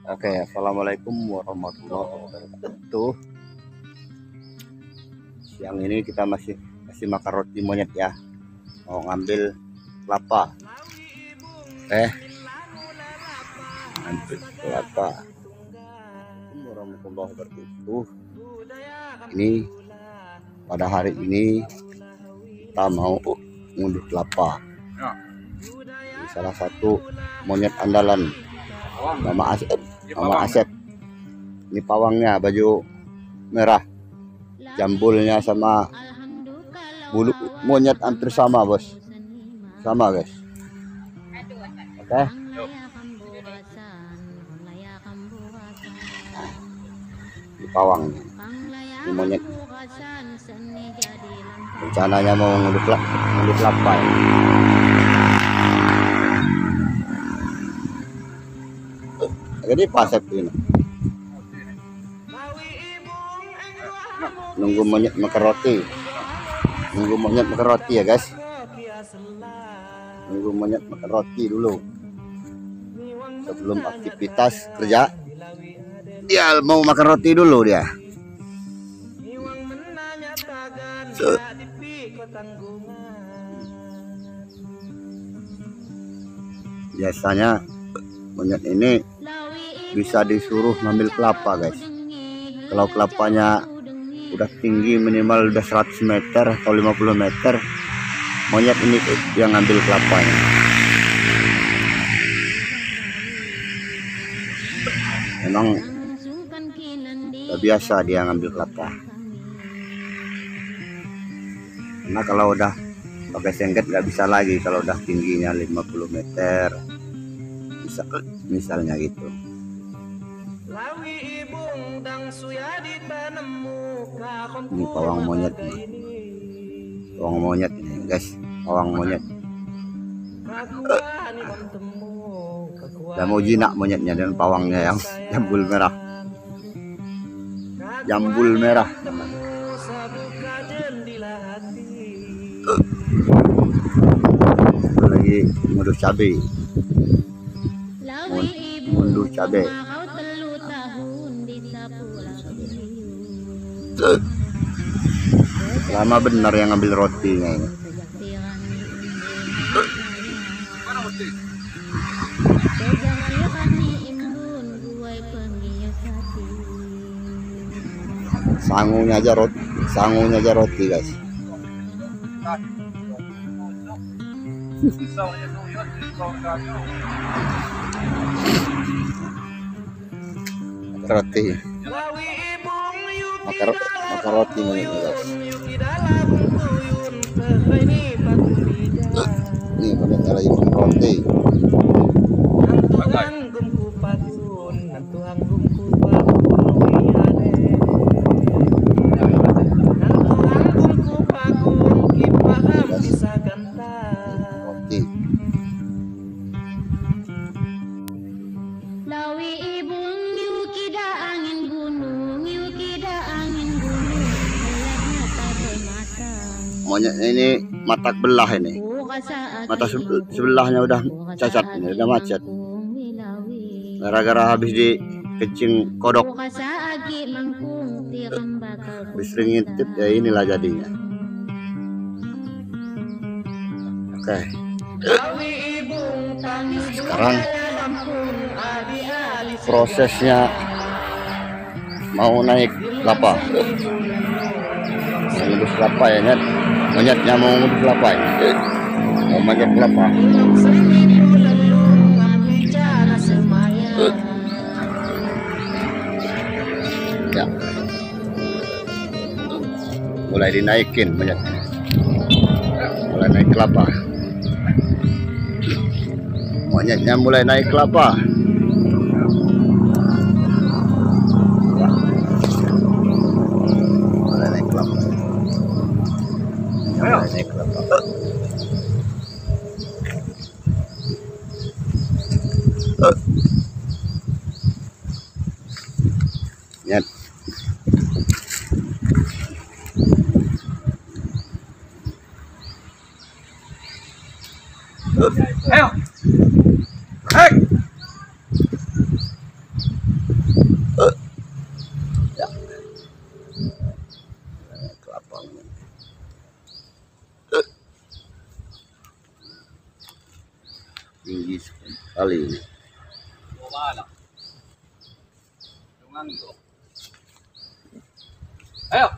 Oke, assalamualaikum warahmatullahi wabarakatuh. Siang ini kita masih makan roti monyet ya. Mau ngambil kelapa. Ngambil kelapa. Warahmatullahi wabarakatuh. Ini pada hari ini kita mau ngunduh kelapa. Ini salah satu monyet andalan. Mama Asep. Ini pawangnya baju merah. Jambulnya sama bulu monyet hampir sama, bos. Sama, guys. Oke. Ini pawangnya. Ini monyet. Rencananya mau ngunduh kelapa. Jadi pasep ini. Nunggu monyet makan roti. Ya guys. Nunggu monyet makan roti dulu. Sebelum aktivitas kerja. Dia mau makan roti dulu dia. Biasanya monyet ini bisa disuruh ngambil kelapa, guys. Kalau kelapanya udah tinggi, minimal udah 100 meter atau 50 meter, monyet ini yang ngambil kelapanya. Memang udah biasa dia ngambil kelapa. Karena kalau udah pakai sengket nggak bisa lagi kalau udah tingginya 50 meter. Misalnya gitu. Ini pawang monyet ini, guys. Pawang monyet. Udah mau jinak monyetnya dan pawangnya yang jambul merah. Jambul merah. Lagi ngunduh cabai. Ngunduh cabai. Lama benar yang ngambil rotinya ini. Sangunya aja roti, guys. Roti. Makan roti ini, guys. Ini monyetnya lagi makan roti. Monyet ini mata belah ini. Mata sebelahnya udah cacat ini, udah macet. Gara-gara habis dikencing kodok. Habis sering ngintip ya, inilah jadinya. Oke. Sekarang prosesnya mau naik kelapa. Ngunduh kelapa ya, Nyet. Monyetnya mau ngunduh kelapa ya. Mau manjat kelapa. Ya. Mulai dinaikin monyetnya. Mulai naik kelapa. Monyetnya mulai naik kelapa. Naik kelapa. Nyet. Ayo. Hey. tinggi sekali ini. Ayo.